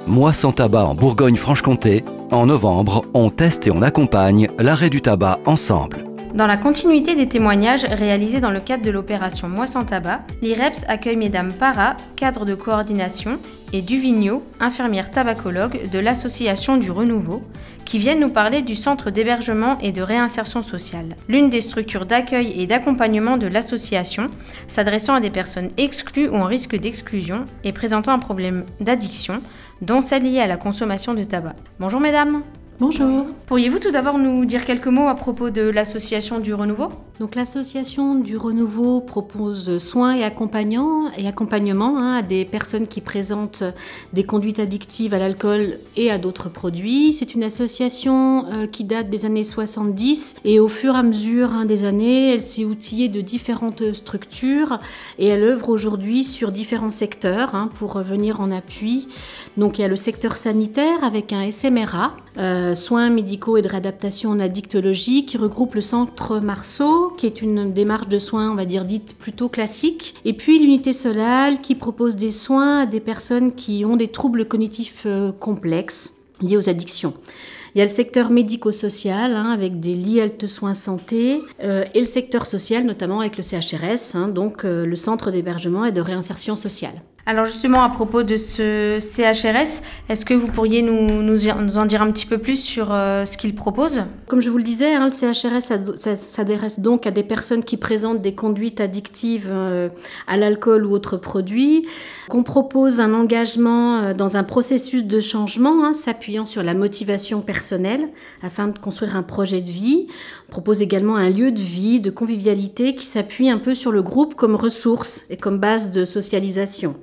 Moi sans tabac en Bourgogne-Franche-Comté. En novembre, on teste et on accompagne l'arrêt du tabac ensemble. Dans la continuité des témoignages réalisés dans le cadre de l'opération Moi sans tabac, l'IREPS accueille Mesdames Para, cadre de coordination, et Duvigneau, infirmière tabacologue de l'Association du Renouveau, qui viennent nous parler du centre d'hébergement et de réinsertion sociale, l'une des structures d'accueil et d'accompagnement de l'association, s'adressant à des personnes exclues ou en risque d'exclusion et présentant un problème d'addiction, dont celle liée à la consommation de tabac. Bonjour mesdames. Bonjour. Pourriez-vous tout d'abord nous dire quelques mots à propos de l'Association du Renouveau ? Donc l'Association du Renouveau propose soins et accompagnement à des personnes qui présentent des conduites addictives à l'alcool et à d'autres produits. C'est une association qui date des années 70 et au fur et à mesure des années, elle s'est outillée de différentes structures et elle œuvre aujourd'hui sur différents secteurs pour venir en appui. Donc il y a le secteur sanitaire avec un SMRA, soins médicaux et de réadaptation en addictologie, qui regroupe le centre Marceau, qui est une démarche de soins, on va dire, dite plutôt classique. Et puis l'unité Solal, qui propose des soins à des personnes qui ont des troubles cognitifs complexes liés aux addictions. Il y a le secteur médico-social avec des lits halte soins santé et le secteur social notamment avec le CHRS, donc le centre d'hébergement et de réinsertion sociale. Alors justement, à propos de ce CHRS, est-ce que vous pourriez nous en dire un petit peu plus sur ce qu'il propose ? Comme je vous le disais, le CHRS s'adresse donc à des personnes qui présentent des conduites addictives à l'alcool ou autres produits. On propose un engagement dans un processus de changement, s'appuyant sur la motivation personnelle afin de construire un projet de vie. On propose également un lieu de vie, de convivialité qui s'appuie un peu sur le groupe comme ressource et comme base de socialisation.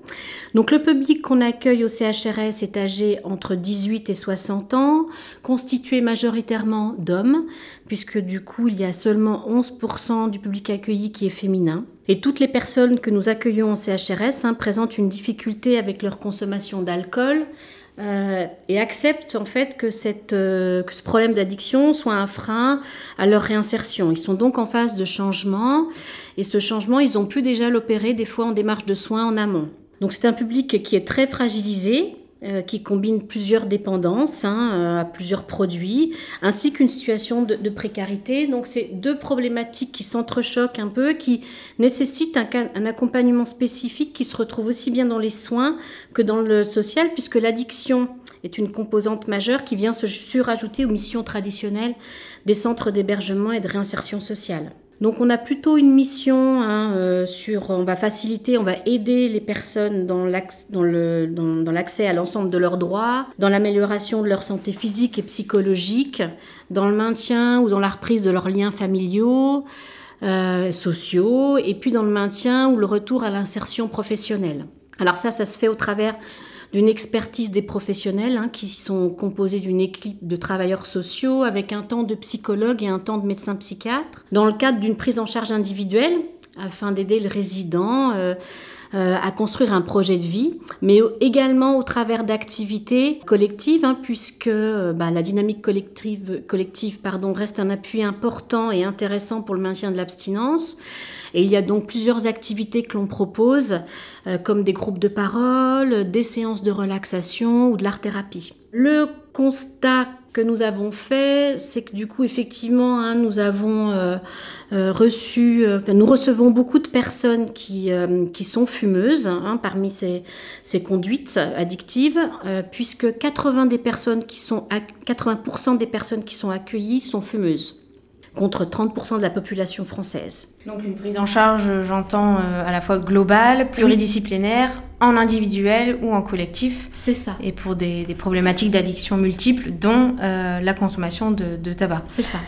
Donc le public qu'on accueille au CHRS est âgé entre 18 et 60 ans, constitué majoritairement d'hommes, puisque du coup il y a seulement 11% du public accueilli qui est féminin. Et toutes les personnes que nous accueillons au CHRS présentent une difficulté avec leur consommation d'alcool et acceptent en fait que ce problème d'addiction soit un frein à leur réinsertion. Ils sont donc en phase de changement et ce changement, ils ont pu déjà l'opérer des fois en démarche de soins en amont. Donc c'est un public qui est très fragilisé, qui combine plusieurs dépendances à plusieurs produits, ainsi qu'une situation de précarité. Donc c'est deux problématiques qui s'entrechoquent un peu, qui nécessitent un accompagnement spécifique qui se retrouve aussi bien dans les soins que dans le social, puisque l'addiction est une composante majeure qui vient se surajouter aux missions traditionnelles des centres d'hébergement et de réinsertion sociale. Donc on a plutôt une mission on va faciliter, on va aider les personnes dans l'accès à l'ensemble de leurs droits, dans l'amélioration de leur santé physique et psychologique, dans le maintien ou dans la reprise de leurs liens familiaux, sociaux, et puis dans le maintien ou le retour à l'insertion professionnelle. Alors ça se fait au travers d'une expertise des professionnels qui sont composés d'une équipe de travailleurs sociaux avec un temps de psychologue et un temps de médecin psychiatre, dans le cadre d'une prise en charge individuelle afin d'aider le résident à construire un projet de vie, mais également au travers d'activités collectives, puisque la dynamique collective reste un appui important et intéressant pour le maintien de l'abstinence. Et il y a donc plusieurs activités que l'on propose, comme des groupes de parole, des séances de relaxation ou de l'art-thérapie. Le constat que nous avons fait, c'est que du coup, effectivement, nous avons nous recevons beaucoup de personnes qui sont fumeuses parmi ces conduites addictives, puisque 80% des personnes qui sont accueillies sont fumeuses, contre 30% de la population française. Donc une prise en charge, j'entends, à la fois globale, pluridisciplinaire, en individuel ou en collectif. C'est ça. Et pour des problématiques d'addiction multiples, dont la consommation de tabac. C'est ça.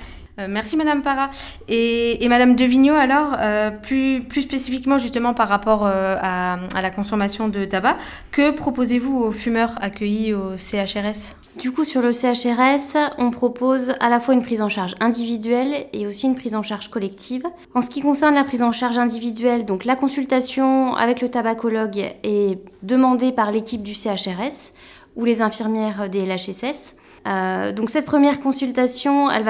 Merci Madame Para. Et Madame Duvigneau, alors, plus spécifiquement justement par rapport à la consommation de tabac, que proposez-vous aux fumeurs accueillis au CHRS ? Du coup, sur le CHRS, on propose à la fois une prise en charge individuelle et aussi une prise en charge collective. En ce qui concerne la prise en charge individuelle, donc la consultation avec le tabacologue est demandée par l'équipe du CHRS ou les infirmières des LHSS. Donc cette première consultation, elle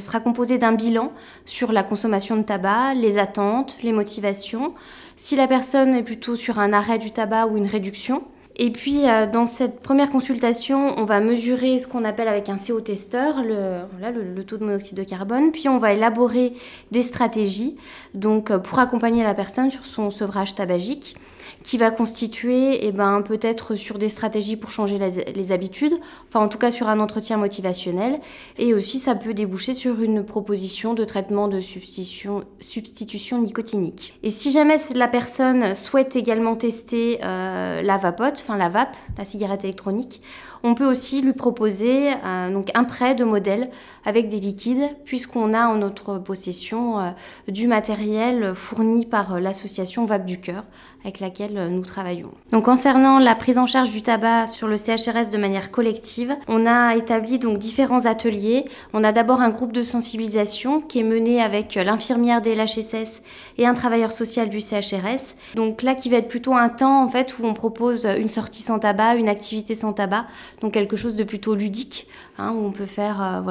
sera composée d'un bilan sur la consommation de tabac, les attentes, les motivations, si la personne est plutôt sur un arrêt du tabac ou une réduction. Et puis, dans cette première consultation, on va mesurer ce qu'on appelle avec un CO-testeur, le taux de monoxyde de carbone. Puis, on va élaborer des stratégies donc, pour accompagner la personne sur son sevrage tabagique, qui va constituer peut-être sur des stratégies pour changer les habitudes, enfin en tout cas sur un entretien motivationnel. Et aussi, ça peut déboucher sur une proposition de traitement de substitution nicotinique. Et si jamais la personne souhaite également tester la vapote, enfin la vape, la cigarette électronique, on peut aussi lui proposer donc un prêt de modèle avec des liquides, puisqu'on a en notre possession du matériel fourni par l'association Vape du Cœur, avec laquelle nous travaillons. Donc concernant la prise en charge du tabac sur le CHRS de manière collective, on a établi donc différents ateliers. On a d'abord un groupe de sensibilisation qui est mené avec l'infirmière des LHSS et un travailleur social du CHRS. Donc là qui va être plutôt un temps en fait où on propose une sortie sans tabac, une activité sans tabac, donc quelque chose de plutôt ludique, où on peut faire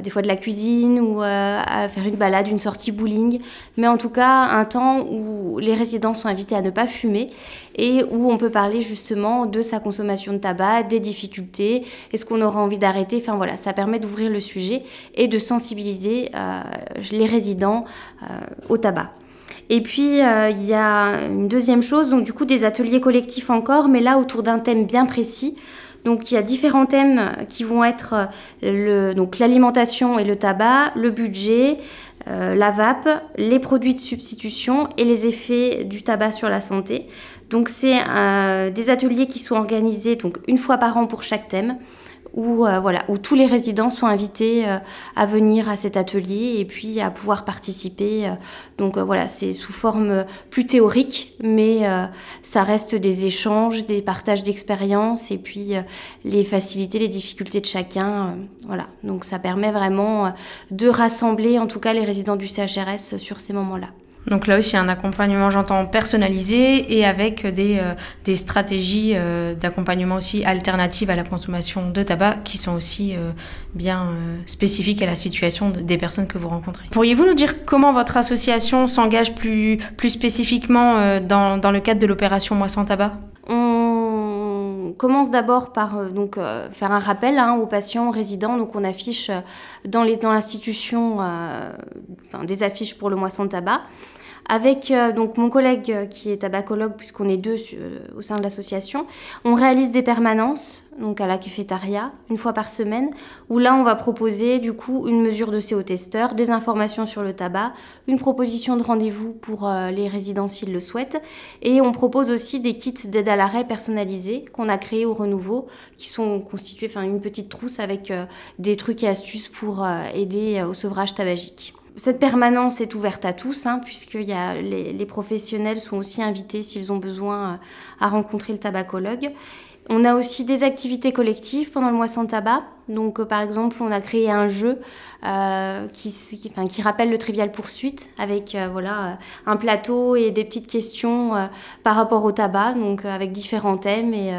des fois de la cuisine ou faire une balade, une sortie bowling, mais en tout cas un temps où les résidents sont invités à ne pas fumer et où on peut parler justement de sa consommation de tabac, des difficultés, est-ce qu'on aura envie d'arrêter, enfin voilà, ça permet d'ouvrir le sujet et de sensibiliser les résidents au tabac. Et puis, il y a une deuxième chose, donc du coup des ateliers collectifs encore, mais là autour d'un thème bien précis. Donc il y a différents thèmes qui vont être donc l'alimentation et le tabac, le budget, la vape, les produits de substitution et les effets du tabac sur la santé. Donc c'est des ateliers qui sont organisés donc une fois par an pour chaque thème, où tous les résidents sont invités à venir à cet atelier et puis à pouvoir participer. Donc c'est sous forme plus théorique, mais ça reste des échanges, des partages d'expériences et puis les facilités, les difficultés de chacun. Donc ça permet vraiment de rassembler en tout cas les résidents du CHRS sur ces moments-là. Donc là aussi un accompagnement, j'entends, personnalisé et avec des stratégies d'accompagnement aussi alternatives à la consommation de tabac qui sont aussi bien spécifiques à la situation des personnes que vous rencontrez. Pourriez-vous nous dire comment votre association s'engage plus spécifiquement dans le cadre de l'opération Moi sans tabac ? On commence d'abord par faire un rappel aux patients, aux résidents. Donc on affiche dans l'institution des affiches pour le Moi sans tabac. Avec donc mon collègue qui est tabacologue, puisqu'on est deux au sein de l'association, on réalise des permanences donc à la cafétéria une fois par semaine, où là on va proposer du coup une mesure de CO-testeur, des informations sur le tabac, une proposition de rendez-vous pour les résidents s'ils le souhaitent, et on propose aussi des kits d'aide à l'arrêt personnalisés qu'on a créés au Renouveau, qui sont constitués, une petite trousse avec des trucs et astuces pour aider au sevrage tabagique. Cette permanence est ouverte à tous, puisque les professionnels sont aussi invités s'ils ont besoin à rencontrer le tabacologue. On a aussi des activités collectives pendant le Mois sans tabac. Donc, par exemple, on a créé un jeu qui rappelle le Trivial Poursuite avec un plateau et des petites questions par rapport au tabac, donc avec différents thèmes. Et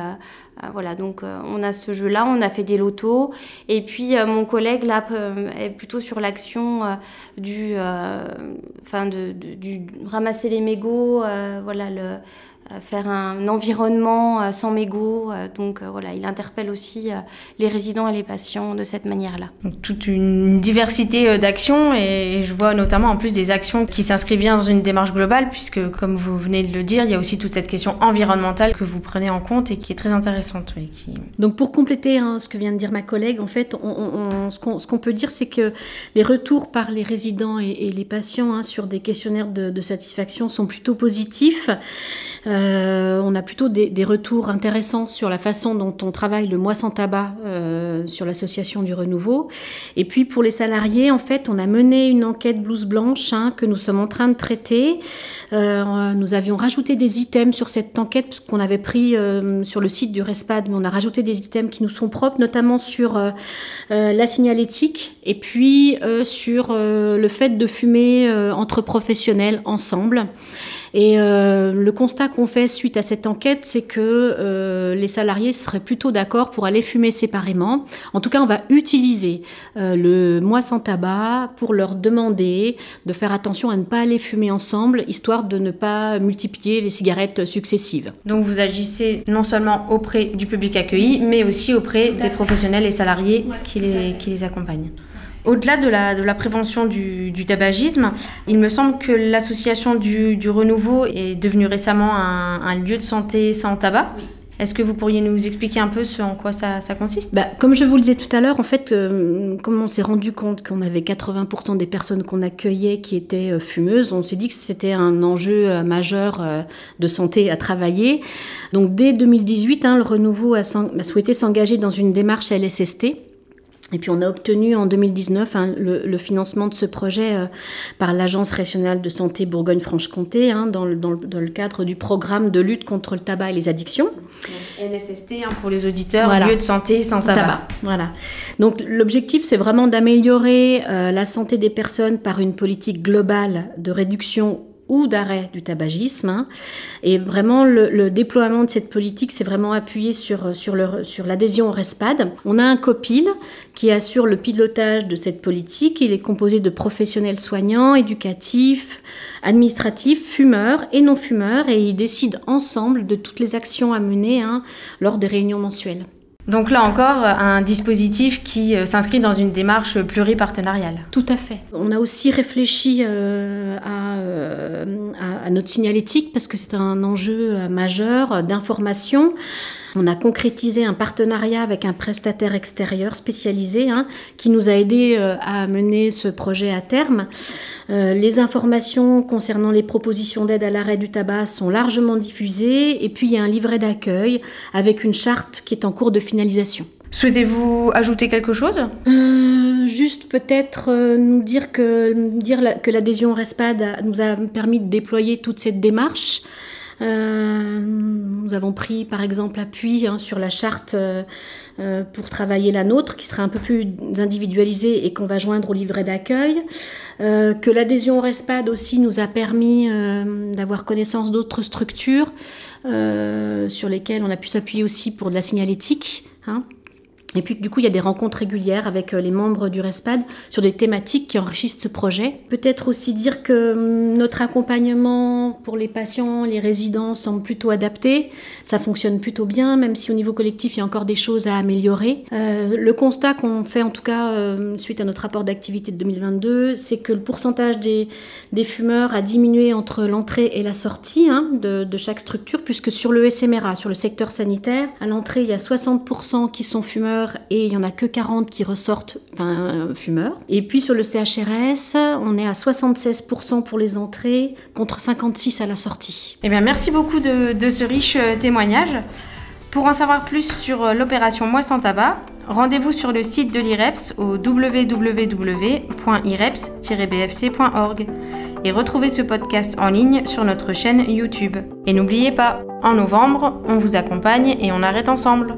on a ce jeu-là, on a fait des lotos. Et puis, mon collègue là est plutôt sur l'action du ramasser les mégots, faire un environnement sans mégots. Il interpelle aussi les résidents et les patients de cette manière-là. Donc, toute une diversité d'actions et je vois notamment en plus des actions qui s'inscrivent bien dans une démarche globale puisque, comme vous venez de le dire, il y a aussi toute cette question environnementale que vous prenez en compte et qui est très intéressante. Donc pour compléter ce que vient de dire ma collègue, en fait, ce qu'on peut dire, c'est que les retours par les résidents et les patients sur des questionnaires de satisfaction sont plutôt positifs. On a plutôt des retours intéressants sur la façon dont on travaille le Mois sans tabac sur l'association du Renouveau. Et puis pour les salariés, en fait, on a mené une enquête blouse blanche que nous sommes en train de traiter. Nous avions rajouté des items sur cette enquête parce qu'on avait pris sur le site du RESPAD, mais on a rajouté des items qui nous sont propres, notamment sur la signalétique et puis sur le fait de fumer entre professionnels ensemble. Et le constat qu'on fait suite à cette enquête, c'est que les salariés seraient plutôt d'accord pour aller fumer séparément. En tout cas, on va utiliser le mois sans tabac pour leur demander de faire attention à ne pas aller fumer ensemble, histoire de ne pas multiplier les cigarettes successives. Donc vous agissez non seulement auprès du public accueilli, mais aussi auprès des professionnels et salariés qui les accompagnent. Au-delà de la prévention du tabagisme, il me semble que l'association du Renouveau est devenue récemment un lieu de santé sans tabac. Oui. Est-ce que vous pourriez nous expliquer un peu en quoi ça consiste ? Comme je vous le disais tout à l'heure, en fait, comme on s'est rendu compte qu'on avait 80% des personnes qu'on accueillait qui étaient fumeuses, on s'est dit que c'était un enjeu majeur de santé à travailler. Donc dès 2018, le Renouveau a souhaité s'engager dans une démarche LSST. Et puis on a obtenu en 2019 le financement de ce projet par l'Agence régionale de santé Bourgogne-Franche-Comté dans le cadre du programme de lutte contre le tabac et les addictions. LSST pour les auditeurs, voilà. Lieu de santé sans tabac. Voilà. Donc l'objectif c'est vraiment d'améliorer la santé des personnes par une politique globale de réduction ou d'arrêt du tabagisme. Et vraiment, le déploiement de cette politique, c'est vraiment appuyé sur l'adhésion au RESPAD. On a un COPIL qui assure le pilotage de cette politique. Il est composé de professionnels soignants, éducatifs, administratifs, fumeurs et non-fumeurs, et ils décident ensemble de toutes les actions à mener lors des réunions mensuelles. Donc là encore, un dispositif qui s'inscrit dans une démarche pluripartenariale. Tout à fait. On a aussi réfléchi à notre signalétique parce que c'est un enjeu majeur d'information. On a concrétisé un partenariat avec un prestataire extérieur spécialisé qui nous a aidés à mener ce projet à terme. Les informations concernant les propositions d'aide à l'arrêt du tabac sont largement diffusées et puis il y a un livret d'accueil avec une charte qui est en cours de finalisation. Souhaitez-vous ajouter quelque chose ? Juste peut-être dire que l'adhésion RESPAD nous a permis de déployer toute cette démarche. Nous avons pris par exemple appui sur la charte pour travailler la nôtre qui sera un peu plus individualisée et qu'on va joindre au livret d'accueil, que l'adhésion au RESPAD aussi nous a permis d'avoir connaissance d'autres structures sur lesquelles on a pu s'appuyer aussi pour de la signalétique. Et puis du coup, il y a des rencontres régulières avec les membres du RESPAD sur des thématiques qui enrichissent ce projet. Peut-être aussi dire que notre accompagnement pour les patients, les résidents semble plutôt adapté. Ça fonctionne plutôt bien, même si au niveau collectif, il y a encore des choses à améliorer. Le constat qu'on fait, en tout cas, suite à notre rapport d'activité de 2022, c'est que le pourcentage des fumeurs a diminué entre l'entrée et la sortie de chaque structure, puisque sur le SMRA, sur le secteur sanitaire, à l'entrée, il y a 60% qui sont fumeurs et il n'y en a que 40 qui ressortent fumeurs. Et puis sur le CHRS, on est à 76% pour les entrées contre 56% à la sortie. Eh bien, merci beaucoup de ce riche témoignage. Pour en savoir plus sur l'opération Mois sans tabac, rendez-vous sur le site de l'IREPS au www.ireps-bfc.org et retrouvez ce podcast en ligne sur notre chaîne YouTube. Et n'oubliez pas, en novembre, on vous accompagne et on arrête ensemble.